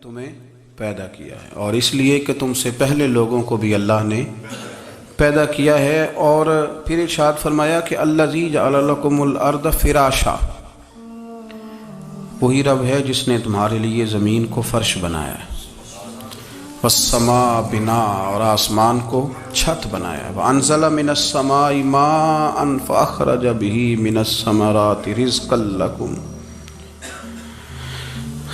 تمہیں پیدا کیا ہے، اور اس لیے کہ تم سے پہلے لوگوں کو بھی اللہ نے پیدا کیا ہے۔ اور پھر ارشاد فرمایا کہ الذی جعل لکم الارض فراشا، وہی رب ہے جس نے تمہارے لیے زمین کو فرش بنایا ہے، والسماء بناء، اور آسمان کو چھت بنایا ہے، وانزل من السماء ماء فاخرج به من الثمرات رزقا لکم،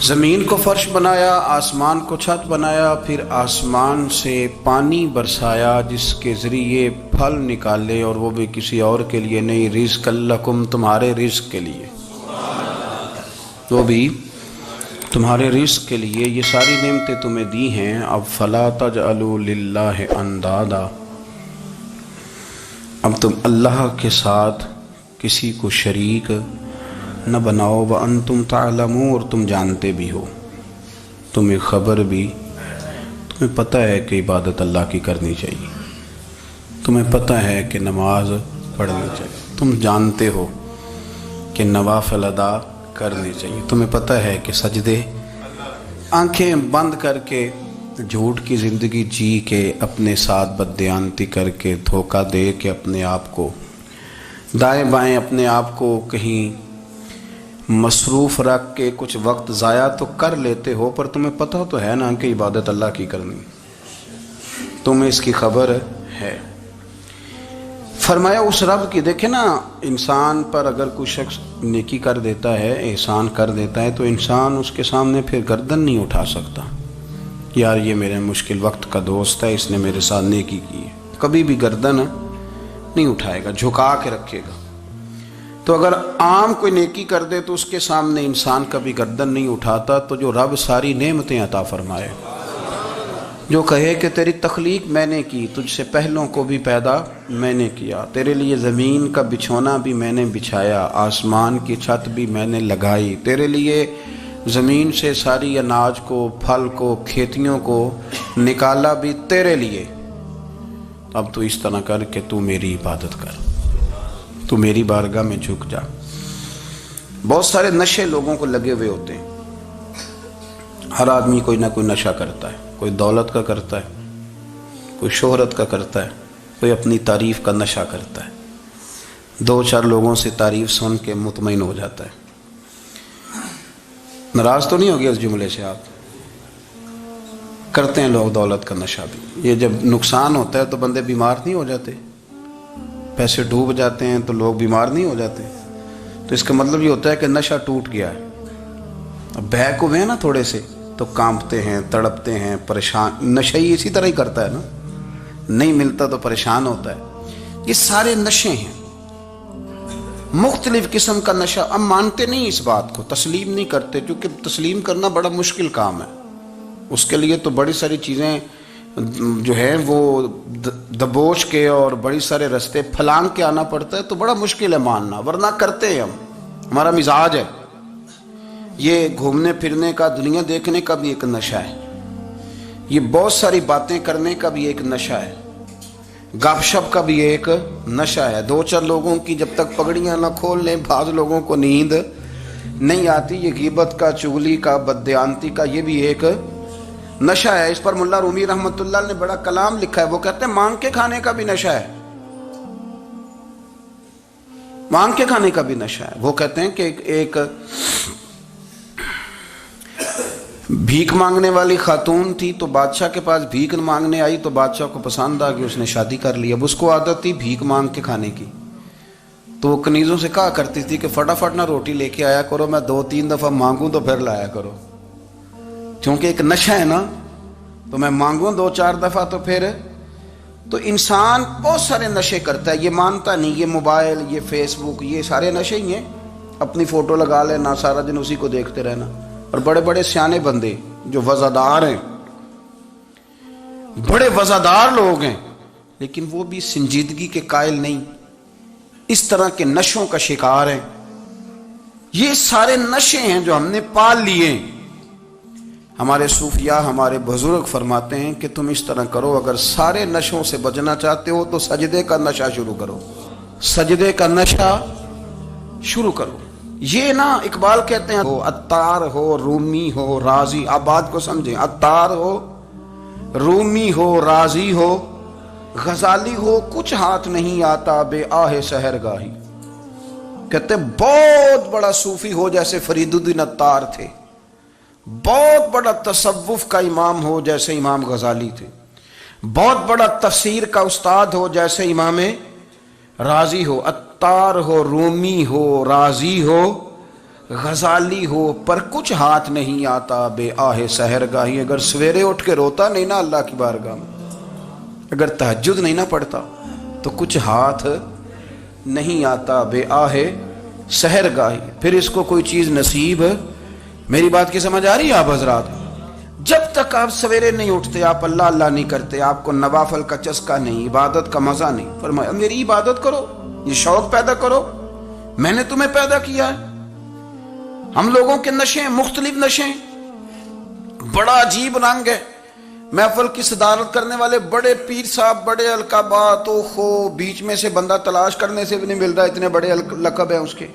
زمین کو فرش بنایا، آسمان کو چھت بنایا، پھر آسمان سے پانی برسایا جس کے ذریعے پھل نکالے، اور وہ بھی کسی اور کے لیے نہیں، رزقا لکم، تمہارے رزق کے لیے، وہ بھی تمہارے رزق کے لیے۔ یہ ساری نعمتیں تمہیں دی ہیں، اب فلا تجعلوا للہ اندادا، اب تم اللہ کے ساتھ کسی کو شریک نہ بناؤ، وانتم تعلمون، اور تم جانتے بھی ہو، تمہیں خبر بھی، تمہیں پتہ ہے کہ عبادت اللہ کی کرنی چاہیے، تمہیں پتہ ہے کہ نماز پڑھنی چاہیے، تم جانتے ہو کہ نوافل ادا کرنی چاہیے، تمہیں پتہ ہے کہ سجدے آنکھیں بند کر کے جھوٹ کی زندگی جی کے، اپنے ساتھ بددیانتی کر کے، دھوکہ دے کے، اپنے آپ کو دائیں بائیں، اپنے آپ کو کہیں مصروف رکھ کے کچھ وقت ضائع تو کر لیتے ہو، پر تمہیں پتہ تو ہے نا کہ عبادت اللہ کی کرنی، تمہیں اس کی خبر ہے۔ فرمایا اس رب کی، دیکھیں نا، انسان پر اگر کوئی شخص نیکی کر دیتا ہے، احسان کر دیتا ہے، تو انسان اس کے سامنے پھر گردن نہیں اٹھا سکتا، یار یہ میرے مشکل وقت کا دوست ہے، اس نے میرے ساتھ نیکی کی ہے، کبھی بھی گردن نہیں اٹھائے گا، جھکا کے رکھے گا۔ تو اگر عام کوئی نیکی کر دے تو اس کے سامنے انسان کبھی گردن نہیں اٹھاتا، تو جو رب ساری نعمتیں عطا فرمائے، جو کہے کہ تیری تخلیق میں نے کی، تجھ سے پہلوں کو بھی پیدا میں نے کیا، تیرے لیے زمین کا بچھونا بھی میں نے بچھایا، آسمان کی چھت بھی میں نے لگائی، تیرے لیے زمین سے ساری اناج کو، پھل کو، کھیتیوں کو نکالا بھی تیرے لیے، اب تو اس طرح کر کہ تو میری عبادت کر، تو میری بارگاہ میں جھک جا۔ بہت سارے نشے لوگوں کو لگے ہوئے ہوتے ہیں، ہر آدمی کوئی نہ کوئی نشہ کرتا ہے، کوئی دولت کا کرتا ہے، کوئی شہرت کا کرتا ہے، کوئی اپنی تعریف کا نشہ کرتا ہے، دو چار لوگوں سے تعریف سن کے مطمئن ہو جاتا ہے۔ ناراض تو نہیں ہو گیا اس جملے سے آپ؟ کرتے ہیں لوگ دولت کا نشہ بھی، یہ جب نقصان ہوتا ہے تو بندے بیمار نہیں ہو جاتے، پیسے ڈوب جاتے ہیں تو لوگ بیمار نہیں ہو جاتے، تو اس کا مطلب یہ ہوتا ہے کہ نشہ ٹوٹ گیا ہے۔ اب بہک ہوئے ہیں نا تھوڑے سے تو کانپتے ہیں، تڑپتے ہیں، پریشان، نشہ ہی اسی طرح ہی کرتا ہے نا، نہیں ملتا تو پریشان ہوتا ہے۔ یہ سارے نشے ہیں، مختلف قسم کا نشہ۔ ہم مانتے نہیں اس بات کو، تسلیم نہیں کرتے، کیونکہ تسلیم کرنا بڑا مشکل کام ہے، اس کے لیے تو بڑی ساری چیزیں جو ہیں وہ دبوچ کے اور بڑی سارے رستے پھلانگ کے آنا پڑتا ہے، تو بڑا مشکل ہے ماننا، ورنہ کرتے ہیں ہم، ہمارا مزاج ہے۔ یہ گھومنے پھرنے کا، دنیا دیکھنے کا بھی ایک نشہ ہے، یہ بہت ساری باتیں کرنے کا بھی ایک نشہ ہے، گپ شپ کا بھی ایک نشہ ہے۔ دو چار لوگوں کی جب تک پگڑیاں نہ کھول لیں، بعض لوگوں کو نیند نہیں آتی، یہ غیبت کا، چغلی کا، بددیانتی کا، یہ بھی ایک نشہ ہے۔ اس پر ملا رومی رحمۃ اللہ نے بڑا کلام لکھا ہے، وہ کہتے ہیں مانگ کے کھانے کا بھی نشہ ہے، مانگ کے کھانے کا بھی نشہ ہے۔ وہ کہتے ہیں کہ ایک بھیک مانگنے والی خاتون تھی، تو بادشاہ کے پاس بھیک مانگنے آئی، تو بادشاہ کو پسند آ گئی، اس نے شادی کر لی۔ اب اس کو عادت تھی بھیک مانگ کے کھانے کی، تو وہ کنیزوں سے کہا کرتی تھی کہ فٹافٹ نہ روٹی لے کے آیا کرو، میں 2-3 دفعہ مانگوں تو پھر لایا کرو، کیونکہ ایک نشہ ہے نا، تو میں مانگوں 2-4 دفعہ تو پھر۔ تو انسان بہت سارے نشے کرتا ہے، یہ مانتا نہیں، یہ موبائل، یہ فیس بک، یہ سارے نشے ہی ہیں، اپنی فوٹو لگا لینا، سارا دن اسی کو دیکھتے رہنا۔ اور بڑے بڑے سیانے بندے جو وزادار ہیں، بڑے وزادار لوگ ہیں، لیکن وہ بھی سنجیدگی کے قائل نہیں، اس طرح کے نشوں کا شکار ہیں۔ یہ سارے نشے ہیں جو ہم نے پال لیے۔ ہمارے صوفیاء، ہمارے بزرگ فرماتے ہیں کہ تم اس طرح کرو، اگر سارے نشوں سے بچنا چاہتے ہو تو سجدے کا نشہ شروع کرو، سجدے کا نشہ شروع کرو۔ یہ نا اقبال کہتے ہیں عطار ہو رومی ہو رازی، آپ بات کو سمجھیں، عطار ہو رومی ہو رازی ہو غزالی ہو، کچھ ہاتھ نہیں آتا بے آہ سحر گاہی۔ کہتے بہت بڑا صوفی ہو جیسے فرید الدین عطار تھے، بہت بڑا تصوف کا امام ہو جیسے امام غزالی تھے، بہت بڑا تفسیر کا استاد ہو جیسے امام رازی ہو، عطار ہو رومی ہو رازی ہو غزالی ہو، پر کچھ ہاتھ نہیں آتا بے آہ سحر گاہی۔ اگر سویرے اٹھ کے روتا نہیں نا اللہ کی بارگاہ میں، اگر تہجد نہیں نہ پڑھتا تو کچھ ہاتھ نہیں آتا بے آہ سحر گاہی، پھر اس کو کوئی چیز نصیب۔ میری بات کی سمجھ آ رہی ہے آپ حضرات؟ جب تک آپ سویرے نہیں اٹھتے، آپ اللہ اللہ نہیں کرتے، آپ کو نوافل کا چسکا نہیں، عبادت کا مزہ نہیں، فرمایا میری عبادت کرو، یہ شوق پیدا کرو، میں نے تمہیں پیدا کیا ہے۔ ہم لوگوں کے نشے مختلف نشے، بڑا عجیب رنگ ہے۔ محفل کی صدارت کرنے والے بڑے پیر صاحب، بڑے القابات، اوہو بیچ میں سے بندہ تلاش کرنے سے بھی نہیں مل رہا، اتنے بڑے لقب ہیں اس کے،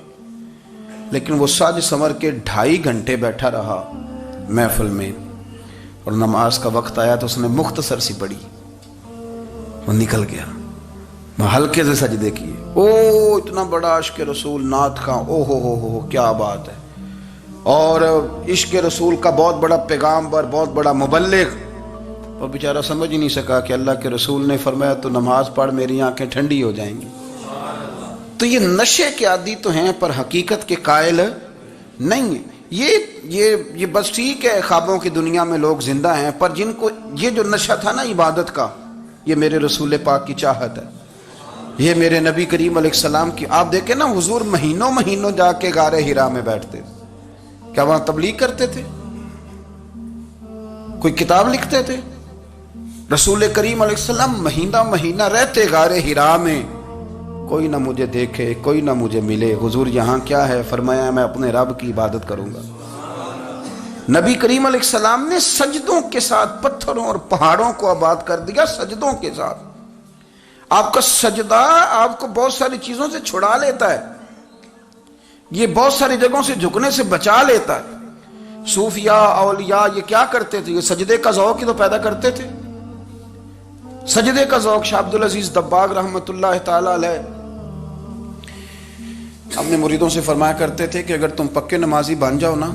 لیکن وہ سج سنور کے 2.5 گھنٹے بیٹھا رہا محفل میں، اور نماز کا وقت آیا تو اس نے مختصر سی پڑھی، وہ نکل گیا، وہ ہلکے سے سجدے کیے۔ او اتنا بڑا عشق رسول نعت کا، او ہو کیا بات ہے، اور عشق رسول کا بہت بڑا پیغامبر، بہت بڑا مبلغ، اور بیچارہ سمجھ ہی نہیں سکا کہ اللہ کے رسول نے فرمایا تو نماز پڑھ میری آنکھیں ٹھنڈی ہو جائیں گی۔ تو یہ نشے کے عادی تو ہیں پر حقیقت کے قائل نہیں ہیں۔ یہ بس ٹھیک ہے خوابوں کی دنیا میں لوگ زندہ ہیں، پر جن کو یہ جو نشہ تھا نا عبادت کا، یہ میرے رسول پاک کی چاہت ہے، یہ میرے نبی کریم علیہ السلام کی۔ آپ دیکھیں نا حضور مہینوں جا کے غار حرا میں بیٹھتے، کیا وہاں تبلیغ کرتے تھے؟ کوئی کتاب لکھتے تھے؟ رسول کریم علیہ السلام مہینہ رہتے غار حرا میں، کوئی نہ مجھے دیکھے، کوئی نہ مجھے ملے، حضور یہاں کیا ہے؟ فرمایا میں اپنے رب کی عبادت کروں گا۔ نبی کریم علیہ السلام نے سجدوں کے ساتھ پتھروں اور پہاڑوں کو آباد کر دیا، سجدوں کے ساتھ۔ آپ کا سجدہ آپ کو بہت ساری چیزوں سے چھڑا لیتا ہے، یہ بہت ساری جگہوں سے جھکنے سے بچا لیتا ہے۔ صوفیاء اولیاء یہ کیا کرتے تھے؟ یہ سجدے کا ذوق ہی تو پیدا کرتے تھے، سجدے کا ذوق۔ شاہ عبد العزیز دباغ رحمۃ اللہ تعالی علیہ اپنے مریدوں سے فرمایا کرتے تھے کہ اگر تم پکے نمازی بن جاؤ نا،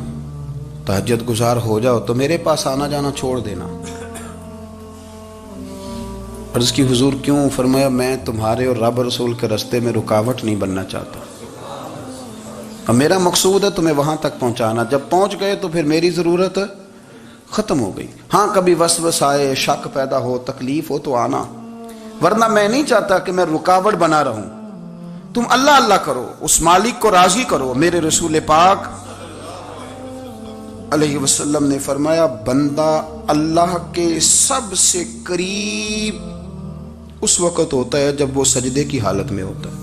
تہجد گزار ہو جاؤ، تو میرے پاس آنا جانا چھوڑ دینا۔ عرض کی حضور کیوں؟ فرمایا میں تمہارے اور رب رسول کے رستے میں رکاوٹ نہیں بننا چاہتا، اور میرا مقصود ہے تمہیں وہاں تک پہنچانا، جب پہنچ گئے تو پھر میری ضرورت ختم ہو گئی۔ ہاں کبھی وسوسہ آئے، شک پیدا ہو، تکلیف ہو تو آنا، ورنہ میں نہیں چاہتا کہ میں رکاوٹ بنا رہوں۔ تم اللہ اللہ کرو، اس مالک کو راضی کرو۔ میرے رسول پاک علیہ وسلم نے فرمایا بندہ اللہ کے سب سے قریب اس وقت ہوتا ہے جب وہ سجدے کی حالت میں ہوتا ہے۔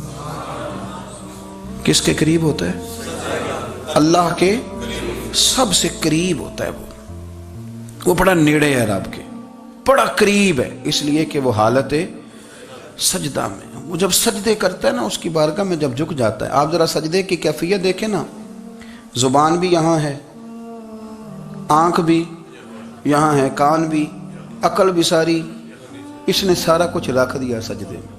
کس کے قریب ہوتا ہے؟ اللہ کے سب سے قریب ہوتا ہے، وہ بڑا نیڑے ہے رب کے، بڑا قریب ہے، اس لیے کہ وہ حالت سجدہ میں، وہ جب سجدے کرتا ہے نا اس کی بارگاہ میں جب جھک جاتا ہے۔ آپ ذرا سجدے کی کیفیت دیکھیں نا، زبان بھی یہاں ہے، آنکھ بھی یہاں ہے، کان بھی، عقل بھی ساری، اس نے سارا کچھ رکھ دیا سجدے میں۔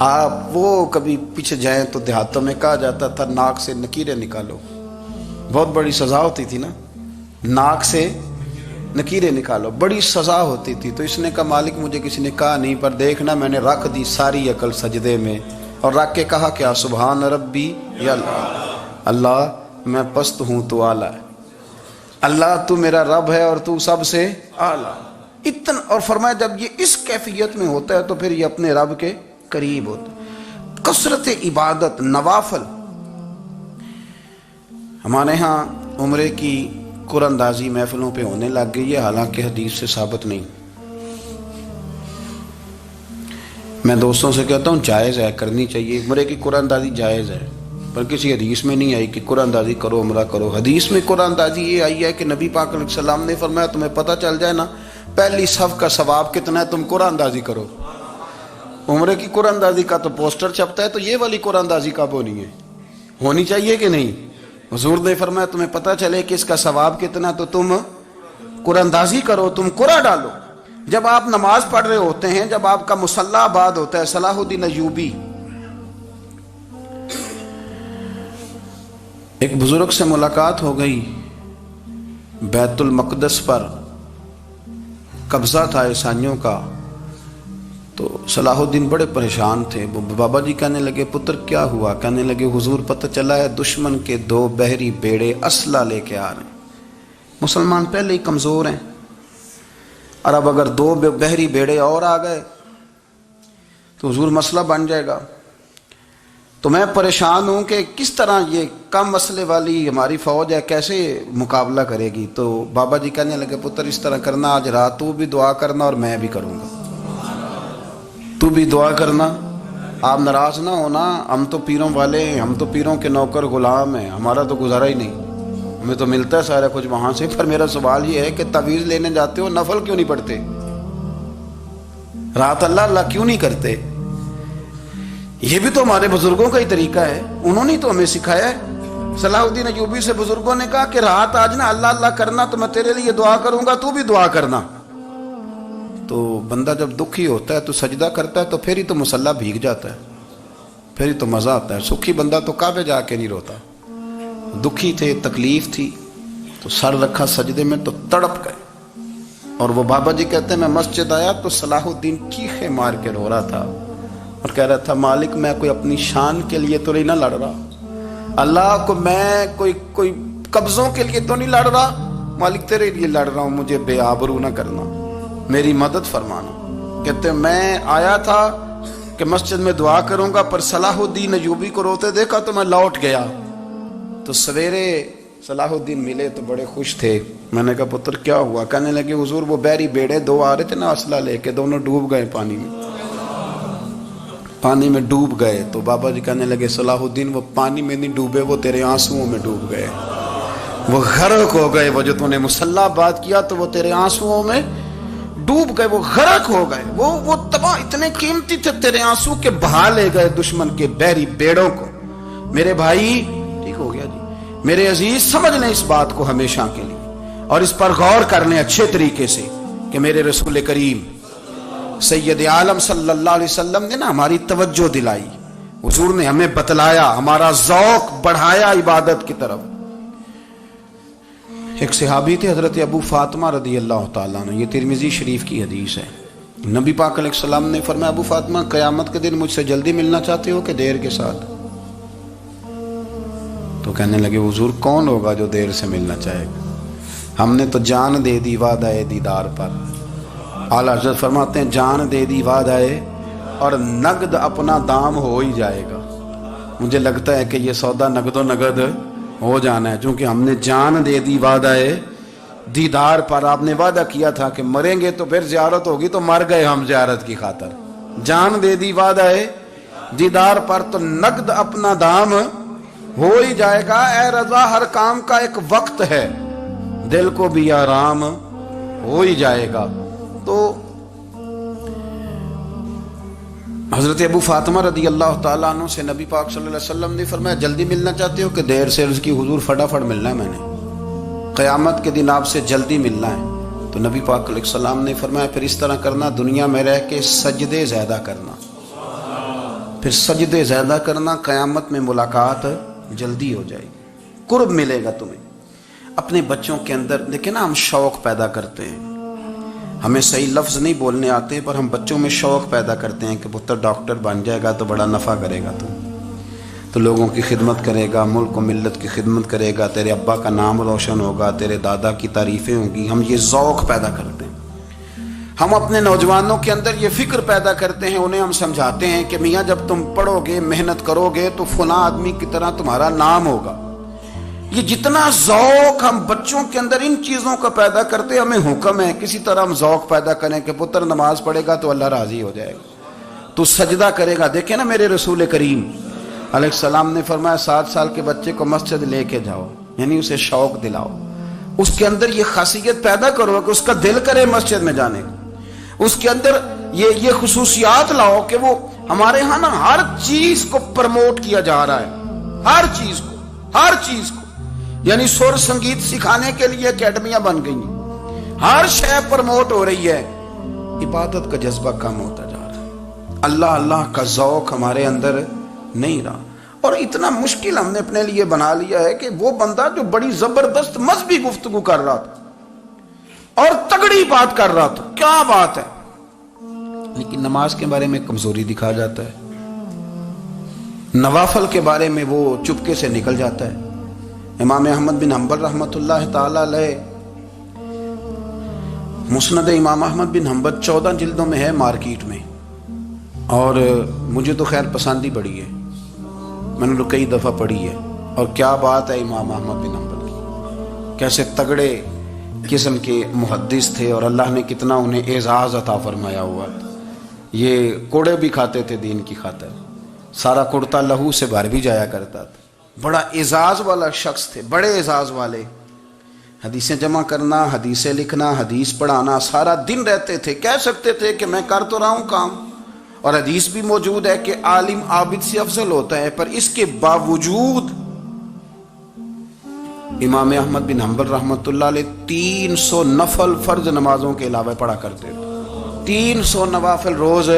آپ وہ کبھی پیچھے جائیں تو دیہاتوں میں کہا جاتا تھا ناک سے نکیریں نکالو، بہت بڑی سزا ہوتی تھی نا، ناک سے نکیریں نکالو، بڑی سزا ہوتی تھی۔ تو اس نے کہا مالک مجھے کسی نے کہا نہیں، پر دیکھنا میں نے رکھ دی ساری عقل سجدے میں، اور رکھ کے کہا کیا؟ سبحان ربی یا اللہ، اللہ میں پست ہوں تو اعلیٰ ہے، اللہ تو میرا رب ہے اور تو سب سے اعلیٰ اتنا۔ اور فرمایا جب یہ اس کیفیت میں ہوتا ہے تو پھر یہ اپنے رب کے قریب ہوتا ہے۔ کثرت عبادت، نوافل۔ ہمارے ہاں عمرے کی قرآن اندازی محفلوں پہ ہونے لگ گئی ہے، حالانکہ حدیث سے ثابت نہیں۔ میں دوستوں سے کہتا ہوں جائز ہے، کرنی چاہیے، عمرے کی قرآن اندازی جائز ہے، پر کسی حدیث میں نہیں آئی کہ قرآن اندازی کرو عمرہ کرو۔ حدیث میں قرآن اندازی یہ آئی ہے کہ نبی پاک علیہ السلام نے فرمایا تمہیں پتہ چل جائے نا پہلی صف کا ثواب کتنا ہے، تم قرآن اندازی کرو۔ عمرے کی قرآن اندازی کا تو پوسٹر چھپتا ہے، تو یہ والی قرآن اندازی کب ہونی ہے؟ ہونی چاہیے کہ نہیں؟ حضور نے فرمایا تمہیں پتہ چلے کہ اس کا ثواب کتنا تو تم قرآن اندازی کرو، تم قرآن ڈالو۔ جب آپ نماز پڑھ رہے ہوتے ہیں، جب آپ کا مصلی آباد ہوتا ہے، صلاح الدین ایوبی ایک بزرگ سے ملاقات ہو گئی، بیت المقدس پر قبضہ تھا عیسائیوں کا، تو صلاح الدین بڑے پریشان تھے۔ بابا جی کہنے لگے پتر کیا ہوا؟ کہنے لگے حضور پتہ چلا ہے دشمن کے 2 بحری بیڑے اسلحہ لے کے آ رہے ہیں، مسلمان پہلے ہی کمزور ہیں، اور اب اگر 2 بحری بیڑے اور آ گئے تو حضور مسئلہ بن جائے گا۔ تو میں پریشان ہوں کہ کس طرح یہ کم مسئلے والی ہماری فوج ہے کیسے مقابلہ کرے گی۔ تو بابا جی کہنے لگے پتر اس طرح کرنا، آج رات تو بھی دعا کرنا اور میں بھی کروں گا، تو بھی دعا کرنا، آپ ناراض نہ ہونا، ہم تو پیروں والے ہیں، ہم تو پیروں کے نوکر غلام ہیں، ہمارا تو گزارا ہی نہیں، ہمیں تو ملتا ہے سارا کچھ وہاں سے۔ پر میرا سوال یہ ہے کہ تعویذ لینے جاتے ہو نفل کیوں نہیں پڑھتے؟ رات اللہ اللہ کیوں نہیں کرتے؟ یہ بھی تو ہمارے بزرگوں کا ہی طریقہ ہے، انہوں نے تو ہمیں سکھایا ہے۔ صلاح الدین ایوبی سے بزرگوں نے کہا کہ رات آج نا اللہ اللہ کرنا تو میں تیرے لیے دعا کروں گا، تو بھی دعا کرنا۔ تو بندہ جب دکھی ہوتا ہے تو سجدہ کرتا ہے تو پھر ہی تو مصلی بھیگ جاتا ہے، پھر ہی تو مزہ آتا ہے۔ سکھی بندہ تو کعبے جا کے نہیں روتا، دکھی تھے، تکلیف تھی، تو سر رکھا سجدے میں تو تڑپ گئے۔ اور وہ بابا جی کہتے ہیں میں مسجد آیا تو صلاح الدین چیخے مار کے رو رہا تھا اور کہہ رہا تھا مالک میں کوئی اپنی شان کے لیے تو نہیں نہ لڑ رہا، اللہ کو میں کوئی قبضوں کے لیے تو نہیں لڑ رہا، مالک تیرے لیے لڑ رہا ہوں، مجھے بے آبرو نہ کرنا، میری مدد فرمانا۔ کہتے ہیں میں آیا تھا کہ مسجد میں دعا کروں گا، پر صلاح الدین ایوبی کو روتے دیکھا تو میں لوٹ گیا۔ تو سویرے صلاح الدین ملے تو بڑے خوش تھے۔ میں نے کہا پتر کیا ہوا؟ کہنے لگے حضور وہ بحری بیڑے 2 آ رہے تھے نا اسلحہ لے کے، دونوں ڈوب گئے پانی میں ڈوب گئے۔ تو بابا جی کہنے لگے صلاح الدین وہ پانی میں نہیں ڈوبے، وہ تیرے آنسوؤں میں ڈوب گئے، وہ غرق ہو گئے، وہ جو تو نے مصلی بات کیا تو وہ تیرے آنسوؤں میں ڈوب گئے، وہ غرق ہو گئے، وہ تباہ، اتنے قیمتی تھے تیرے آنسو کے بہا لے گئے دشمن کے بحری بیڑوں کو۔ میرے بھائی ٹھیک ہو گیا جی، میرے عزیز سمجھ لیں اس بات کو ہمیشہ کے لیے، اور اس پر غور کر لیں اچھے طریقے سے کہ میرے رسول کریم سید عالم صلی اللہ علیہ وسلم نے نا ہماری توجہ دلائی، حضور نے ہمیں بتلایا، ہمارا ذوق بڑھایا عبادت کی طرف۔ ایک صحابی تھے حضرت ابو فاطمہ رضی اللہ تعالیٰ عنہ، یہ ترمذی شریف کی حدیث ہے۔ نبی پاک علیہ السلام نے فرمایا ابو فاطمہ قیامت کے دن مجھ سے جلدی ملنا چاہتے ہو کہ دیر کے ساتھ؟ تو کہنے لگے حضور کون ہوگا جو دیر سے ملنا چاہے گا؟ ہم نے تو جان دے دی وعدہ دیدار پر۔ اعلیٰ حضرت فرماتے ہیں جان دے دی وعدہ اور نقد اپنا دام ہو ہی جائے گا۔ مجھے لگتا ہے کہ یہ سودا نقد و نقد ہو جانا ہے، چونکہ ہم نے جان دے دی وعدہ دیدار پر۔ آپ نے وعدہ کیا تھا کہ مریں گے تو پھر زیارت ہوگی، تو مر گئے ہم زیارت کی خاطر۔ جان دے دی وعدہ دیدار پر تو نقد اپنا دام ہو ہی جائے گا۔ اے رضا ہر کام کا ایک وقت ہے، دل کو بھی آرام ہو ہی جائے گا۔ تو حضرت ابو فاطمہ رضی اللہ تعالیٰ عنہ سے نبی پاک صلی اللہ علیہ وسلم نے فرمایا جلدی ملنا چاہتے ہو کہ دیر سے؟ عرض کی حضور فٹافٹ ملنا ہے، میں نے قیامت کے دن آپ سے جلدی ملنا ہے۔ تو نبی پاک علیہ السلام نے فرمایا پھر اس طرح کرنا، دنیا میں رہ کے سجدے زیادہ کرنا، پھر سجدے زیادہ کرنا، قیامت میں ملاقات جلدی ہو جائے گی، قرب ملے گا تمہیں۔ اپنے بچوں کے اندر دیکھیں نا، ہم شوق پیدا کرتے ہیں، ہمیں صحیح لفظ نہیں بولنے آتے پر ہم بچوں میں شوق پیدا کرتے ہیں کہ پتر ڈاکٹر بن جائے گا تو بڑا نفع کرے گا، تو لوگوں کی خدمت کرے گا، ملک و ملت کی خدمت کرے گا، تیرے ابا کا نام روشن ہوگا، تیرے دادا کی تعریفیں ہوں گی۔ ہم یہ ذوق پیدا کرتے ہیں، ہم اپنے نوجوانوں کے اندر یہ فکر پیدا کرتے ہیں، انہیں ہم سمجھاتے ہیں کہ میاں جب تم پڑھو گے، محنت کرو گے تو فلاں آدمی کی طرح تمہارا نام ہوگا۔ یہ جتنا ذوق ہم بچوں کے اندر ان چیزوں کا پیدا کرتے، ہمیں حکم ہے کسی طرح ہم ذوق پیدا کریں کہ پتر نماز پڑھے گا تو اللہ راضی ہو جائے گا، تو سجدہ کرے گا۔ دیکھیں نا میرے رسول کریم علیہ السلام نے فرمایا 7 سال کے بچے کو مسجد لے کے جاؤ، یعنی اسے شوق دلاؤ، اس کے اندر یہ خاصیت پیدا کرو کہ اس کا دل کرے مسجد میں جانے کا، اس کے اندر یہ خصوصیات لاؤ کہ وہ ہمارے ہاں نا ہر چیز کو پروموٹ کیا جا رہا ہے، ہر چیز کو، ہر چیز کو، یعنی سر سنگیت سکھانے کے لیے اکیڈمیاں بن گئی ہیں، ہر شے پروموٹ ہو رہی ہے، عبادت کا جذبہ کم ہوتا جا رہا ہے، اللہ اللہ کا ذوق ہمارے اندر نہیں رہا۔ اور اتنا مشکل ہم نے اپنے لیے بنا لیا ہے کہ وہ بندہ جو بڑی زبردست مذہبی گفتگو کر رہا تھا اور تگڑی بات کر رہا تھا، کیا بات ہے، لیکن نماز کے بارے میں کمزوری دکھا جاتا ہے، نوافل کے بارے میں وہ چپکے سے نکل جاتا ہے۔ امام احمد بن حنبل رحمۃ اللہ تعالی علیہ، مسند امام احمد بن حنبل 14 جلدوں میں ہے مارکیٹ میں، اور مجھے تو خیر پسند ہی بڑی ہے، میں نے تو کئی دفعہ پڑھی ہے، اور کیا بات ہے امام احمد بن حنبل کی، کیسے تگڑے قسم کے محدث تھے، اور اللہ نے کتنا انہیں اعزاز عطا فرمایا ہوا تھا، یہ کوڑے بھی کھاتے تھے دین کی خاطر، سارا کرتا لہو سے بھر بھی جایا کرتا تھا، بڑا اعزاز والا شخص تھے، بڑے اعزاز والے، حدیثیں جمع کرنا، حدیثیں لکھنا، حدیث پڑھانا، سارا دن رہتے تھے، کہہ سکتے تھے کہ میں کر تو رہا ہوں کام، اور حدیث بھی موجود ہے کہ عالم عابد سے افضل ہوتا ہے، پر اس کے باوجود امام احمد بن حنبل رحمۃ اللہ علیہ 300 نفل فرض نمازوں کے علاوہ پڑھا کرتے تھے، 300 نوافل روز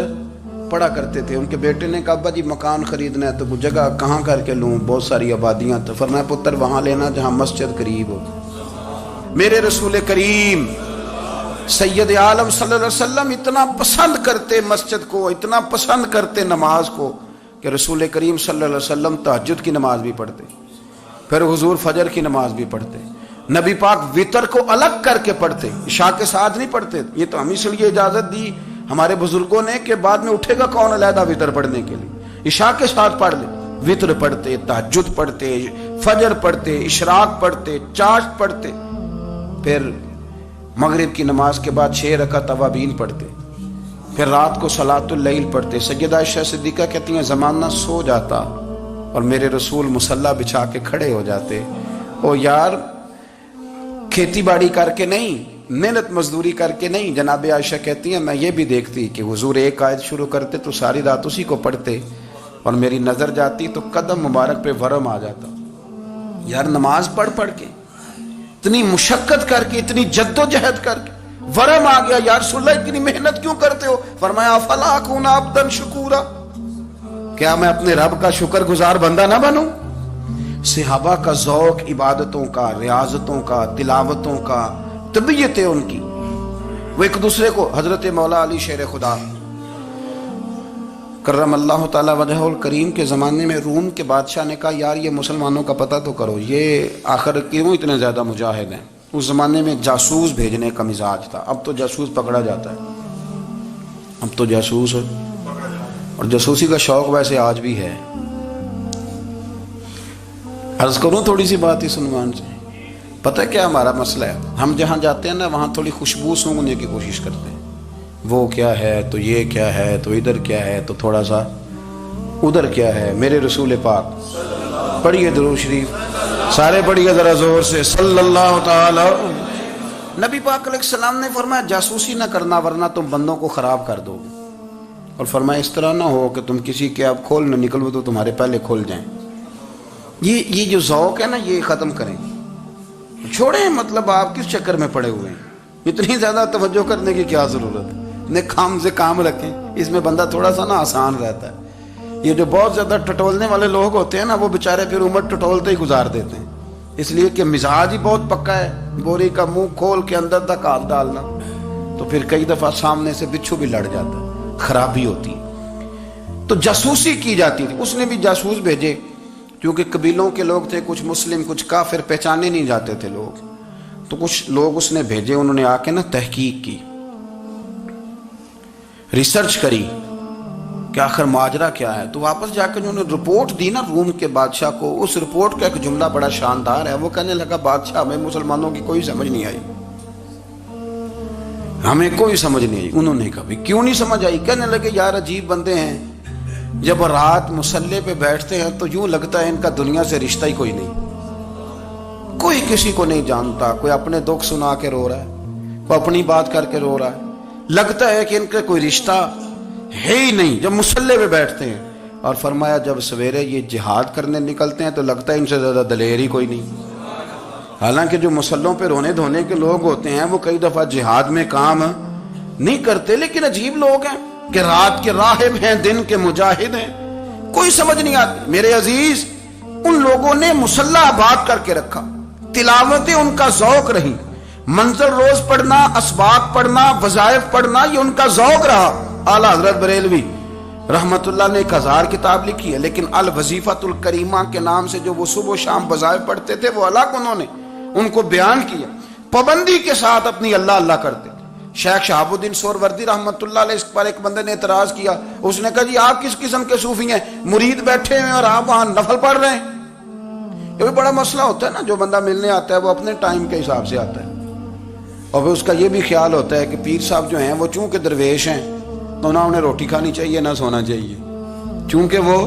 پڑھا کرتے تھے۔ ان کے بیٹے نے کہا ابا جی مکان خریدنا ہے تو وہ جگہ کہاں کر کے لوں، بہت ساری آبادیاں، تو فرمایا پتر وہاں لینا جہاں مسجد قریب ہو۔ میرے رسول کریم سید عالم صلی اللہ علیہ وسلم اتنا پسند کرتے مسجد کو، اتنا پسند کرتے نماز کو، کہ رسول کریم صلی اللہ علیہ وسلم تہجد کی نماز بھی پڑھتے، پھر حضور فجر کی نماز بھی پڑھتے، نبی پاک وتر کو الگ کر کے پڑھتے، عشاء کے ساتھ نہیں پڑھتے۔ یہ تو ہم اس لیے اجازت دی ہمارے بزرگوں نے کہ بعد میں اٹھے گا کون علیحدہ وتر پڑھنے کے لیے، عشاء کے ساتھ پڑھ لے، وتر پڑھتے، تہجد پڑھتے، فجر پڑھتے، اشراق پڑھتے، چاشت پڑھتے، پھر مغرب کی نماز کے بعد 6 رکعت اوابین پڑھتے، پھر رات کو صلاۃ اللیل پڑھتے۔ سیدہ عائشہ صدیقہ کہتی ہیں زمانہ سو جاتا اور میرے رسول مصلی بچھا کے کھڑے ہو جاتے، او یار کھیتی باڑی کر کے نہیں، محنت مزدوری کر کے نہیں، جناب عائشہ کہتی ہیں میں یہ بھی دیکھتی کہ حضور ایک آیت شروع کرتے تو ساری رات اسی کو پڑھتے، اور میری نظر جاتی تو قدم مبارک پہ ورم آ جاتا۔ یار نماز پڑھ پڑھ کے، اتنی مشقت کر کے، اتنی جد و جہد کر کے ورم آ گیا، یا رسول اللہ اتنی محنت کیوں کرتے ہو؟ فرمایا افلا اکون عبدا شکورا، کیا میں اپنے رب کا شکر گزار بندہ نہ بنوں؟ صحابہ کا ذوق عبادتوں کا، ریاضتوں کا، تلاوتوں کا، طبیعت ہے ان کی، وہ ایک دوسرے کو، حضرت مولا علی شیر خدا کرم اللہ تعالی وجہہ الکریم کے زمانے میں روم کے بادشاہ نے کہا یار یہ مسلمانوں کا پتہ تو کرو، یہ آخر کیوں اتنے زیادہ مجاہد ہیں؟ اس زمانے میں جاسوس بھیجنے کا مزاج تھا، اب تو جاسوس پکڑا جاتا ہے، اب تو جاسوس، اور جاسوسی کا شوق ویسے آج بھی ہے۔ عرض کروں تھوڑی سی بات اس عنوان سے، پتہ ہے کیا ہمارا مسئلہ ہے؟ ہم جہاں جاتے ہیں نا وہاں تھوڑی خوشبو سونگنے کی کوشش کرتے ہیں، وہ کیا ہے تو یہ کیا ہے تو ادھر کیا ہے تو تھوڑا سا ادھر کیا ہے۔ میرے رسول پاک پڑھیے درود شریف، سارے پڑھیے ذرا زور سے، صلی اللہ تعالی۔ نبی پاک علیہ السلام نے فرمایا جاسوسی نہ کرنا ورنہ تم بندوں کو خراب کر دو گے، اور فرمایا اس طرح نہ ہو کہ تم کسی کے اب کھول نہ نکلو تو تمہارے پہلے کھول جائیں۔ یہ جو ذوق ہے نا یہ ختم کریں، چھوڑیں، مطلب آپ کس چکر میں پڑے ہوئے ہیں، اتنی زیادہ توجہ کرنے کی کیا ضرورت ہے؟ اپنے کام سے کام رکھیں، اس میں بندہ تھوڑا سا نا آسان رہتا ہے۔ یہ جو بہت زیادہ ٹٹولنے والے لوگ ہوتے ہیں نا وہ بےچارے پھر عمر ٹٹولتے ہی گزار دیتے ہیں، اس لیے کہ مزاج ہی بہت پکا ہے، بوری کا منہ کھول کے اندر تک ہاتھ ڈالنا، تو پھر کئی دفعہ سامنے سے بچھو بھی لڑ جاتا ہے، خرابی ہوتی ہے۔ تو جاسوسی کی جاتی تھی، اس نے بھی جاسوس بھیجے، کیونکہ قبیلوں کے لوگ تھے، کچھ مسلم کچھ کافر، پہچانے نہیں جاتے تھے لوگ، تو کچھ لوگ اس نے بھیجے، انہوں نے آ کے نا تحقیق کی، ریسرچ کری کہ آخر ماجرا کیا ہے، تو واپس جا کے انہوں نے رپورٹ دی نا روم کے بادشاہ کو۔ اس رپورٹ کا ایک جملہ بڑا شاندار ہے، وہ کہنے لگا بادشاہ ہمیں مسلمانوں کی کوئی سمجھ نہیں آئی، ہمیں کوئی سمجھ نہیں آئی۔ انہوں نے کہا بھی کیوں نہیں سمجھ آئی؟ کہنے لگے یار عجیب بندے ہیں، جب رات مصلی پہ بیٹھتے ہیں تو یوں لگتا ہے ان کا دنیا سے رشتہ ہی کوئی نہیں، کوئی کسی کو نہیں جانتا، کوئی اپنے دکھ سنا کے رو رہا ہے، کوئی اپنی بات کر کے رو رہا ہے، لگتا ہے کہ ان کا کوئی رشتہ ہے ہی نہیں۔ جب مصلی پہ بیٹھتے ہیں اور فرمایا جب سویرے یہ جہاد کرنے نکلتے ہیں تو لگتا ہے ان سے زیادہ دلیر ہی کوئی نہیں. حالانکہ جو مسلوں پہ رونے دھونے کے لوگ ہوتے ہیں وہ کئی دفعہ جہاد میں کام نہیں کرتے، لیکن عجیب لوگ ہیں کہ رات کے راہب ہیں، دن کے مجاہد ہیں، کوئی سمجھ نہیں آتی. میرے عزیز، ان لوگوں نے مسلح آباد کر کے رکھا، تلاوتیں ان کا ذوق رہی، منظر روز پڑھنا، اسباق پڑھنا، وظائف پڑھنا، یہ ان کا ذوق رہا. اعلیٰ حضرت بریلوی رحمت اللہ نے 1000 کتاب لکھی ہے، لیکن الوظیفۃ الکریمہ کے نام سے جو وہ صبح و شام وظائف پڑھتے تھے وہ الگ انہوں نے ان کو بیان کیا، پابندی کے ساتھ اپنی اللہ اللہ کرتے. شیخ شہاب الدین سہروردی رحمت اللہ علیہ اس پر ایک بندے نے اعتراض کیا، اس نے کہا جی آپ کس قسم کے صوفی ہیں، مرید بیٹھے ہیں اور آپ وہاں نفل پڑھ رہے ہیں. یہ بھی بڑا مسئلہ ہوتا ہے نا، جو بندہ ملنے آتا ہے وہ اپنے ٹائم کے حساب سے آتا ہے، اور پھر اس کا یہ بھی خیال ہوتا ہے کہ پیر صاحب جو ہیں وہ چونکہ درویش ہیں تو نہ انہیں روٹی کھانی چاہیے نہ سونا چاہیے، چونکہ وہ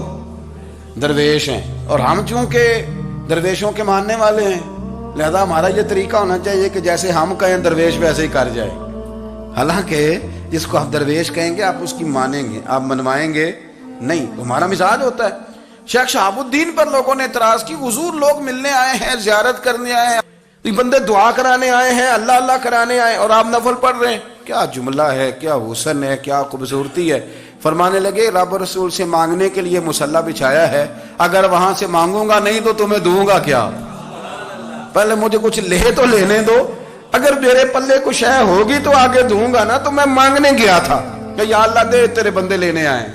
درویش ہیں، اور ہم چونکہ درویشوں کے ماننے والے ہیں لہذا ہمارا یہ طریقہ ہونا چاہیے کہ جیسے ہم کہیں درویش ویسے ہی کر جائے. حالانکہ جس کو آپ درویش کہیں گے آپ اس کی مانیں گے، آپ منوائیں گے نہیں، ہمارا مزاج ہوتا ہے. شیخ شہاب الدین پر لوگوں نے اعتراض کی، حضور لوگ ملنے آئے ہیں، زیارت کرنے آئے ہیں، یہ بندے دعا کرانے آئے ہیں، اللہ اللہ کرانے آئے اور آپ نفل پڑھ رہے ہیں. کیا جملہ ہے، کیا حسن ہے، کیا خوبصورتی ہے. فرمانے لگے رب رسول سے مانگنے کے لیے مصلی بچھایا ہے، اگر وہاں سے مانگوں گا نہیں تو تمہیں دوں گا کیا؟ پہلے مجھے کچھ لے تو لینے دو، اگر میرے پلے کچھ ہے ہوگی تو آگے دوں گا نا. تو میں مانگنے گیا تھا کہ یا اللہ دے، تیرے بندے لینے آئے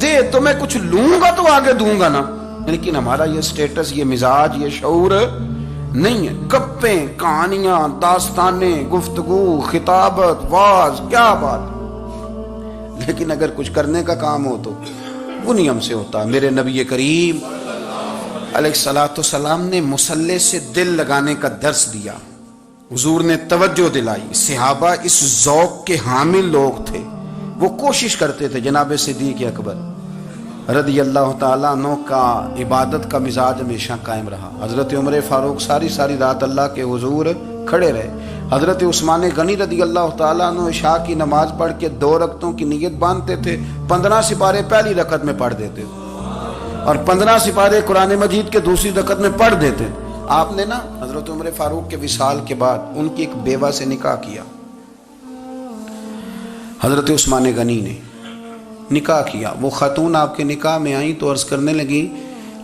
دے، تو میں کچھ لوں گا تو آگے دوں گا نا. لیکن ہمارا یہ سٹیٹس، یہ مزاج، یہ شعور نہیں ہے. گپیں، کہانیاں، داستانیں، گفتگو، خطابت، واز، کیا بات. لیکن اگر کچھ کرنے کا کام ہو تو وہ نہیں ہم سے ہوتا. میرے نبی کریم علیہ الصلوۃ والسلام نے مصلی سے دل لگانے کا درس دیا، حضور نے توجہ دلائی. صحابہ اس ذوق کے حامل لوگ تھے، وہ کوشش کرتے تھے. جناب صدیق اکبر رضی اللہ تعالیٰ عنہ کا عبادت کا مزاج ہمیشہ قائم رہا. حضرت عمر فاروق ساری رات اللہ کے حضور کھڑے رہے. حضرت عثمان غنی رضی اللہ تعالیٰ عنہ عشاء کی نماز پڑھ کے 2 رکعتوں کی نیت باندھتے تھے، 15 سپارے پہلی رکعت میں پڑھ دیتے تھے اور 15 سپارے قرآن مجید کے دوسری رکعت میں پڑھ دیتے. آپ نے نا حضرت عمر فاروق کے وصال کے بعد ان کی ایک بیوہ سے نکاح کیا. حضرت عثمان غنی نے نکاح کیا. وہ خاتون آپ کے نکاح میں آئیں تو عرض کرنے لگی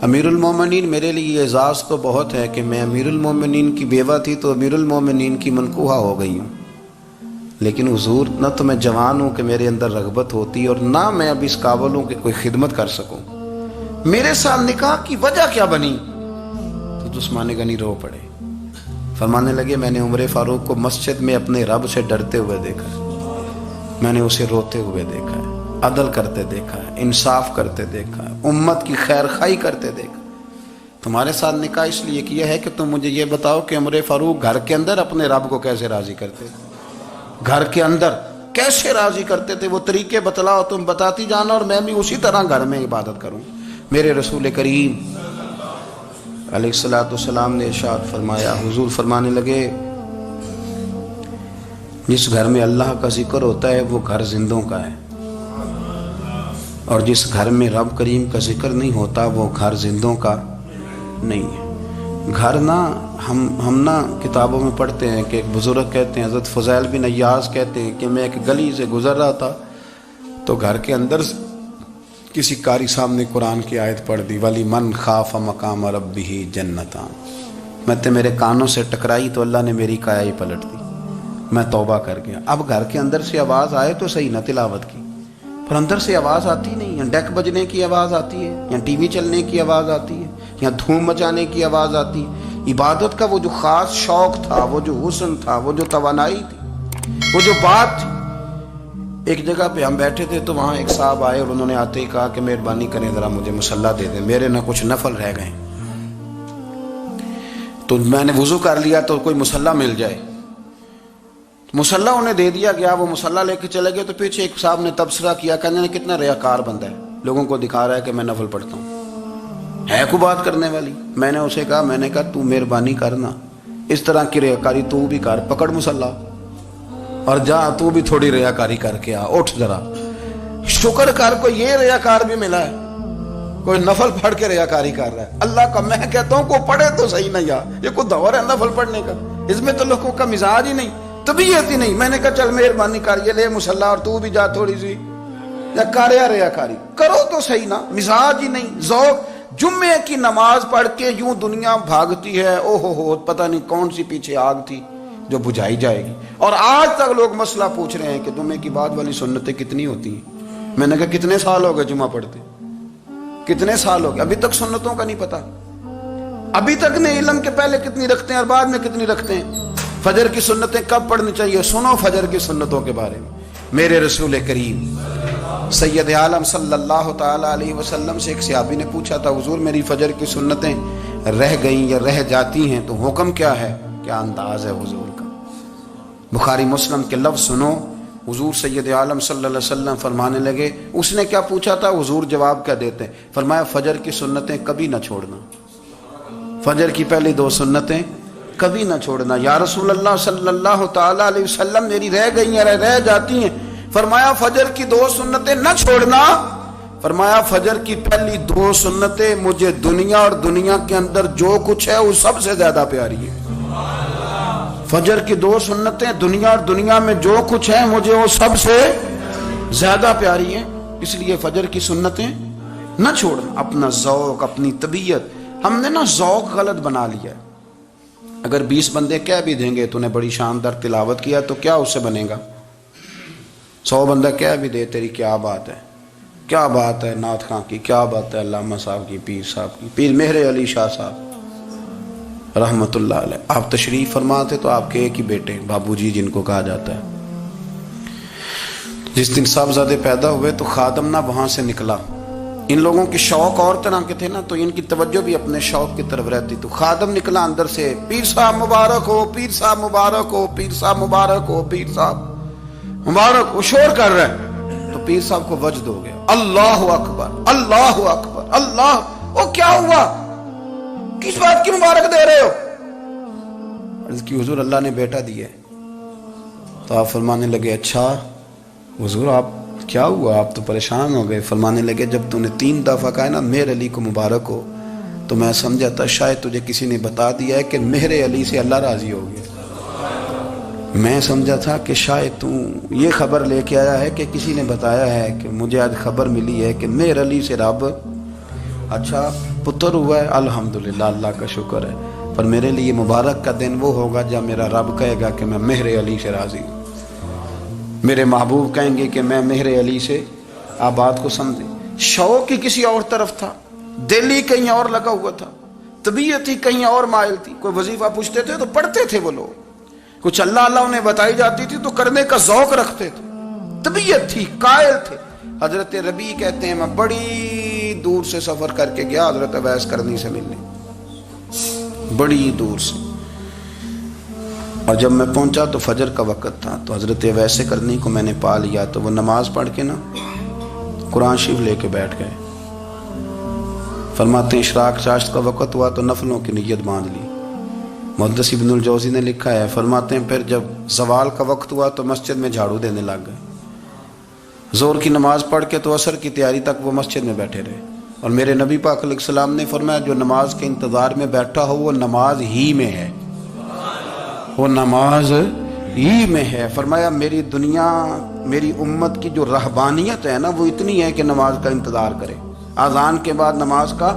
امیر المومنین میرے لیے اعزاز تو بہت ہے کہ میں امیر المومنین کی بیوہ تھی تو امیر المومنین کی منکوحہ ہو گئی ہوں، لیکن حضور نہ تو میں جوان ہوں کہ میرے اندر رغبت ہوتی اور نہ میں اب اس قابل ہوں کہ کوئی خدمت کر سکوں. میرے ساتھ نکاح کی وجہ کیا بنی؟ تو عثمان غنی رو پڑے. فرمانے لگے میں نے عمر فاروق کو مسجد میں اپنے رب سے ڈرتے ہوئے دیکھا ہے، میں نے اسے روتے ہوئے دیکھا ہے، عدل کرتے دیکھا ہے، انصاف کرتے دیکھا ہے، امت کی خیر خواہی کرتے دیکھا. تمہارے ساتھ نکاح اس لیے کیا ہے کہ تم مجھے یہ بتاؤ کہ عمر فاروق گھر کے اندر اپنے رب کو کیسے راضی کرتے تھے، گھر کے اندر کیسے راضی کرتے تھے. وہ طریقے بتلاؤ، تم بتاتی جانا اور میں بھی اسی طرح گھر میں عبادت کروں. میرے رسول کریم علیہ الصلوۃ والسلام نے ارشاد فرمایا، حضور فرمانے لگے جس گھر میں اللہ کا ذکر ہوتا ہے وہ گھر زندوں کا ہے، اور جس گھر میں رب کریم کا ذکر نہیں ہوتا وہ گھر زندوں کا نہیں ہے. گھر نا ہم نا کتابوں میں پڑھتے ہیں کہ ایک بزرگ کہتے ہیں، حضرت فضیل بن ایاز کہتے ہیں کہ میں ایک گلی سے گزر رہا تھا تو گھر کے اندر کسی قاری صاحب نے قرآن کی آیت پڑھ دی، ولی من خاف مقام ربہ جنتان. میں تے میرے کانوں سے ٹکرائی تو اللہ نے میری کایا ہی پلٹ دی، میں توبہ کر گیا. اب گھر کے اندر سے آواز آئے تو صحیح نہ تلاوت کی، پر اندر سے آواز آتی نہیں، یا ڈیک بجنے کی آواز آتی ہے، یا ٹی وی چلنے کی آواز آتی ہے، یا دھوم مچانے کی آواز آتی ہے. عبادت کا وہ جو خاص شوق تھا، وہ جو حسن تھا، وہ جو توانائی تھی، وہ جو بات تھی. ایک جگہ پہ ہم بیٹھے تھے تو وہاں ایک صاحب آئے اور انہوں نے آتے ہی کہا کہ مہربانی کریں ذرا مجھے مصلی دے دیں، میرے نہ کچھ نفل رہ گئے. تو میں نے وضو کر لیا تو کوئی مصلی مل جائے. مصلی انہیں دے دیا گیا، وہ مصلی لے کے چلے گئے تو پیچھے ایک صاحب نے تبصرہ کیا، کہنے نے کتنا ریاکار بندہ ہے، لوگوں کو دکھا رہا ہے کہ میں نفل پڑھتا ہوں، ہے کوئی بات کرنے والی. میں نے اسے کہا، میں نے کہا تو مہربانی کرنا اس طرح کی ریاکاری تو بھی کر، پکڑ مصلی اور جا تو بھی تھوڑی ریاکاری کر کے آ، اٹھ ذرا شکر کر کو یہ ریاکار بھی ملا ہے. کوئی نفل پڑھ کے ریاکاری کر رہا ہے. اللہ کا میں کہتا ہوں کو پڑھے تو صحیح نہ یار، یہ کوئی دور ہے نفل پڑھنے کا؟ اس میں تو لوگوں کا مزاج ہی نہیں، طبیعت ہی نہیں. میں نے کہا چل مہربانی کر یہ لے مصلی اور تو بھی جا تھوڑی سی یا کر یا ریاکاری کرو تو صحیح نا. مزاج ہی نہیں، ذوق. جمعے کی نماز پڑھ کے یوں دنیا بھاگتی ہے، او ہو پتہ نہیں کون سی پیچھے آگ تھی جو بجھائی جائے گی. اور آج تک لوگ مسئلہ پوچھ رہے ہیں کہ جمعے کی بعد والی سنتیں کتنی ہوتی ہیں. میں نے کہا کتنے سال ہو گئے جمعہ پڑھتے، کتنے سال ہو گئے، ابھی تک سنتوں کا نہیں پتا. ابھی تک نے علم کے پہلے کتنی رکھتے ہیں اور بعد میں کتنی رکھتے ہیں. فجر کی سنتیں کب پڑھنی چاہیے؟ سنو فجر کی سنتوں کے بارے میں. میرے رسول کریم سید عالم صلی اللہ تعالی علیہ وسلم سے ایک صحابی نے پوچھا تھا حضور میری فجر کی سنتیں رہ گئیں یا رہ جاتی ہیں تو حکم کیا ہے؟ کیا انداز ہے حضور کا. بخاری مسلم کے لفظ سنو. حضور سید عالم صلی اللہ علیہ وسلم فرمانے لگے، اس نے کیا پوچھا تھا؟ حضور جواب کیا دیتے ہیں؟ فرمایا فجر کی سنتیں کبھی نہ چھوڑنا، فجر کی پہلی 2 سنتیں کبھی نہ چھوڑنا. یا رسول اللہ صلی اللہ تعالی علیہ وسلم میری رہ گئی ہیں، رہ جاتی ہیں. فرمایا فجر کی 2 سنتیں نہ چھوڑنا. فرمایا فجر کی پہلی 2 سنتیں مجھے دنیا اور دنیا کے اندر جو کچھ ہے وہ سب سے زیادہ پیاری ہے. فجر کی 2 سنتیں دنیا اور دنیا میں جو کچھ ہے مجھے وہ سب سے زیادہ پیاری ہیں. اس لیے فجر کی سنتیں نہ چھوڑنا. اپنا ذوق، اپنی طبیعت، ہم نے نا ذوق غلط بنا لیا ہے. اگر 20 بندے کہہ بھی دیں گے تو نے بڑی شاندار تلاوت کیا تو کیا اس سے بنے گا؟ 100 بندہ کہہ بھی دے تیری کیا بات ہے، کیا بات ہے نعت خاں کی، کیا بات ہے علامہ صاحب کی، پیر صاحب کی، پیر مہر علی شاہ صاحب رحمت اللہ علیہ. آپ تشریف فرما تھے تو آپ کے ایک ہی بیٹے بابو جی جن کو کہا جاتا ہے، جس دن صاحبزادے پیدا ہوئے تو خادم نہ وہاں سے نکلا. ان لوگوں کے شوق اور طرح کے تھے نا تو ان کی توجہ بھی اپنے شوق کی طرف رہتی. تو خادم نکلا اندر سے، پیر صاحب مبارک ہو، پیر صاحب مبارک ہو، پیر صاحب مبارک ہو، پیر صاحب مبارک. وہ شور کر رہا ہے تو پیر صاحب کو وجد ہو گیا. اللہ اکبر، اللہ اکبر، اللہ. وہ کیا ہوا؟ کس بات کی مبارک دے رہے ہو؟ عرض کی حضور اللہ نے بیٹا دیا ہے. تو آپ فرمانے لگے اچھا حضور آپ کیا ہوا؟ آپ تو پریشان ہو گئے. فرمانے لگے جب تو نے 3 دفعہ کہا نا مہر علی کو مبارک ہو تو میں سمجھا تھا شاید تجھے کسی نے بتا دیا ہے کہ مہر علی سے اللہ راضی ہو گیا. میں سمجھا تھا کہ شاید تو یہ خبر لے کے آیا ہے کہ کسی نے بتایا ہے کہ مجھے آج خبر ملی ہے کہ مہر علی سے رب اچھا پتر ہوا ہے. الحمدللہ، اللہ کا شکر ہے. پر میرے لیے مبارک کا دن وہ ہوگا جب میرا رب کہے گا کہ میں مہر علی سے راضی ہوں. میرے محبوب کہیں گے کہ میں مہر علی سے. آپ بات کو سمجھیں. شوق ہی کسی اور طرف تھا، دل ہی کہیں اور لگا ہوا تھا، طبیعت ہی کہیں اور مائل تھی. کوئی وظیفہ پوچھتے تھے تو پڑھتے تھے وہ لوگ، کچھ اللہ اللہ انہیں بتائی جاتی تھی تو کرنے کا ذوق رکھتے تھے، طبیعت تھی، قائل تھے. حضرت ربیع کہتے ہیں میں بڑی دور سے سفر کر کے گیا حضرت اویس کرنی سے ملنے، بڑی دور سے. اور جب میں پہنچا تو فجر کا وقت تھا تو حضرت اویس کرنی کو میں نے پا لیا. تو وہ نماز پڑھ کے نا قرآن شریف لے کے بیٹھ گئے. فرماتے ہیں اشراق چاشت کا وقت ہوا تو نفلوں کی نیت باندھ لی. محدث ابن الجوزی نے لکھا ہے، فرماتے ہیں پھر جب زوال کا وقت ہوا تو مسجد میں جھاڑو دینے لگ گئے. زور کی نماز پڑھ کے تو عصر کی تیاری تک وہ مسجد میں بیٹھے رہے. اور میرے نبی پاک علیہ السلام نے فرمایا جو نماز کے انتظار میں بیٹھا ہو وہ نماز ہی میں ہے، وہ نماز ہی میں ہے. فرمایا میری دنیا، میری امت کی جو رہبانیت ہے نا وہ اتنی ہے کہ نماز کا انتظار کرے. اذان کے بعد نماز کا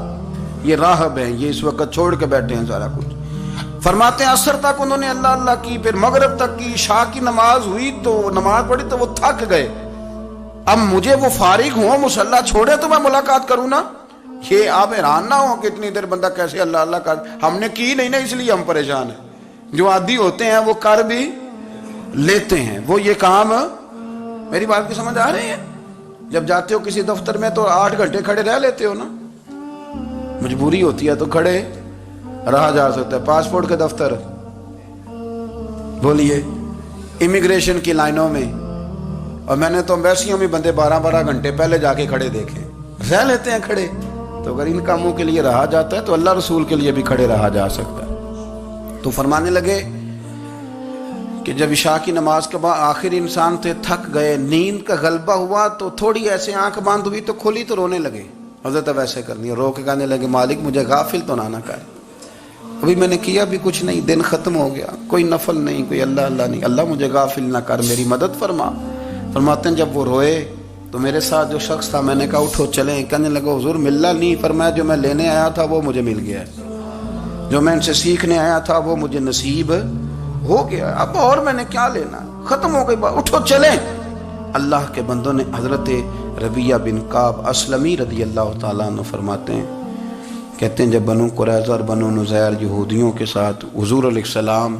یہ راہب ہیں، یہ اس وقت چھوڑ کے بیٹھے ہیں سارا کچھ. فرماتے ہیں عصر تک انہوں نے اللہ اللہ کی، پھر مغرب تک کی، عشاء کی نماز ہوئی تو نماز پڑھی تو وہ تھک گئے. اب مجھے وہ فارغ ہوں مصلی چھوڑے تو میں ملاقات کروں نا. یہ آپ حیران نہ ہو کہ اتنی دیر بندہ کیسے اللہ اللہ کر. ہم نے کی نہیں نا اس لیے ہم پریشان ہیں. جو عادی ہوتے ہیں وہ کر بھی لیتے ہیں. وہ یہ کام، میری بات کی سمجھ آ رہی ہے؟ جب جاتے ہو کسی دفتر میں تو 8 گھنٹے کھڑے رہ لیتے ہو نا، مجبوری ہوتی ہے تو کھڑے رہا جا سکتا ہے. پاسپورٹ کے دفتر بولیے، امیگریشن کی لائنوں میں، اور میں نے تو امبیسیوں میں بندے 12 گھنٹے پہلے جا کے کھڑے دیکھے، رہ لیتے ہیں کھڑے. تو اگر ان کاموں کے لیے رہا جاتا ہے تو اللہ رسول کے لیے بھی کھڑے رہا جا سکتا ہے. تو فرمانے لگے کہ جب عشاء کی نماز کے بعد آخر انسان تھے، تھک گئے، نیند کا غلبہ ہوا تو تھوڑی ایسے آنکھ بند ہوئی تو کھولی تو رونے لگے. حضرت ویسے کرنی ہے، رو کے کہنے لگے مالک مجھے غافل تو نہ کر، ابھی میں نے کیا بھی کچھ نہیں، دن ختم ہو گیا، کوئی نفل نہیں، کوئی اللہ اللہ نہیں، اللہ مجھے غافل نہ کر، میری مدد فرما۔ فرماتے ہیں جب وہ روئے تو میرے ساتھ جو شخص تھا، میں نے کہا اٹھو چلیں، کہنے لگا حضور ملنا نہیں، فرمایا جو میں لینے آیا تھا وہ مجھے مل گیا ہے، جو میں ان سے سیکھنے آیا تھا وہ مجھے نصیب ہو گیا، اب اور میں نے کیا لینا، ختم ہو گئی بات، اٹھو چلیں۔ اللہ کے بندوں نے حضرت ربیعہ بن کعب اسلمی رضی اللہ تعالیٰ عنہ فرماتے ہیں، کہتے ہیں جب بنو قریظہ اور بنو نذیر یہودیوں کے ساتھ حضور علیہ السلام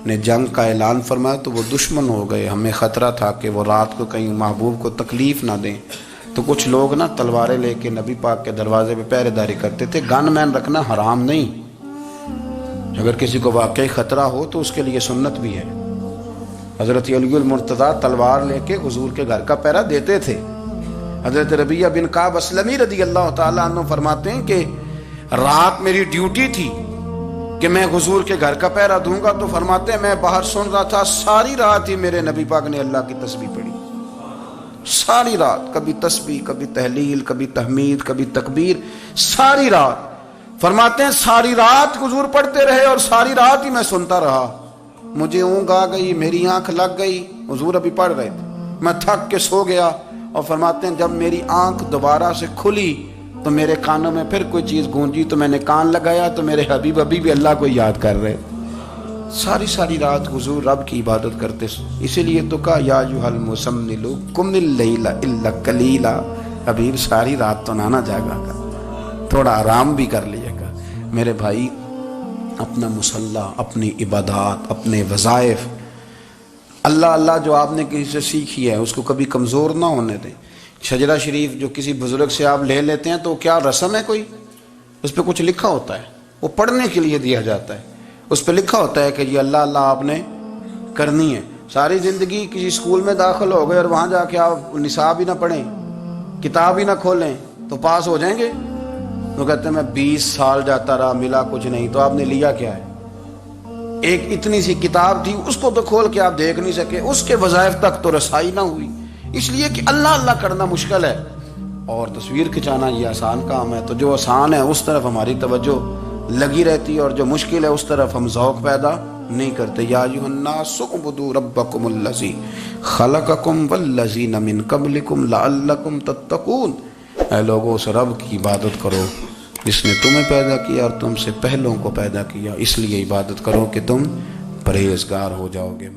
نے جنگ کا اعلان فرمایا تو وہ دشمن ہو گئے، ہمیں خطرہ تھا کہ وہ رات کو کہیں محبوب کو تکلیف نہ دیں، تو کچھ لوگ نا تلواریں لے کے نبی پاک کے دروازے پہ پہرے داری کرتے تھے۔ گن مین رکھنا حرام نہیں، اگر کسی کو واقعی خطرہ ہو تو اس کے لیے سنت بھی ہے۔ حضرت علی المرتضیٰ تلوار لے کے حضور کے گھر کا پہرا دیتے تھے۔ حضرت ربیعہ بن کعب اسلمی رضی اللہ تعالیٰ عنہ فرماتے ہیں کہ رات میری ڈیوٹی تھی کہ میں حضور کے گھر کا پہرا دوں گا، تو فرماتے ہیں میں باہر سن رہا تھا، ساری رات ہی میرے نبی پاک نے اللہ کی تسبیح پڑھی، ساری رات، کبھی تسبیح، کبھی تحلیل، کبھی تحمید، کبھی تکبیر، ساری رات۔ فرماتے ہیں ساری رات حضور پڑھتے رہے اور ساری رات ہی میں سنتا رہا، مجھے اونگ آ گئی، میری آنکھ لگ گئی، حضور ابھی پڑھ رہے تھے، میں تھک کے سو گیا، اور فرماتے ہیں جب میری آنکھ دوبارہ سے کھلی تو میرے کانوں میں پھر کوئی چیز گونجی، تو میں نے کان لگایا تو میرے حبیب ابھی بھی اللہ کو یاد کر رہے، ساری رات حضور رب کی عبادت کرتے۔ اسی لیے تو کہا یا ایھا المزمل قم اللیل الا قلیلا، حبیب ساری رات تو نہ جاگا گا، تھوڑا آرام بھی کر لیے گا۔ میرے بھائی اپنا مصلی، اپنی عبادات، اپنے وظائف، اللہ اللہ جو آپ نے کسی سے سیکھی ہے اس کو کبھی کمزور نہ ہونے دیں۔ شجرہ شریف جو کسی بزرگ سے آپ لے لیتے ہیں تو کیا رسم ہے کوئی؟ اس پہ کچھ لکھا ہوتا ہے، وہ پڑھنے کے لیے دیا جاتا ہے، اس پہ لکھا ہوتا ہے کہ یہ اللہ اللہ آپ نے کرنی ہے۔ ساری زندگی کسی اسکول میں داخل ہو گئے اور وہاں جا کے آپ نصاب ہی نہ پڑھیں، کتاب ہی نہ کھولیں تو پاس ہو جائیں گے؟ تو کہتے ہیں میں 20 سال جاتا رہا ملا کچھ نہیں، تو آپ نے لیا کیا ہے؟ ایک اتنی سی کتاب تھی، اس کو تو کھول کے آپ دیکھ نہیں سکے، اس کے وظائف تک تو رسائی نہ ہوئی، اس لیے کہ اللہ اللہ کرنا مشکل ہے اور تصویر کھنچانا یہ آسان کام ہے۔ تو جو آسان ہے اس طرف ہماری توجہ لگی رہتی ہے اور جو مشکل ہے اس طرف ہم ذوق پیدا نہیں کرتے۔ یا ایھا الناس اعبدوا ربکم الذی خلقکم والذین من قبلکم لعلکم تتقون، اے لوگوں اس رب کی عبادت کرو جس نے تمہیں پیدا کیا اور تم سے پہلوں کو پیدا کیا، اس لیے عبادت کرو کہ تم پرہیزگار ہو جاؤ گے۔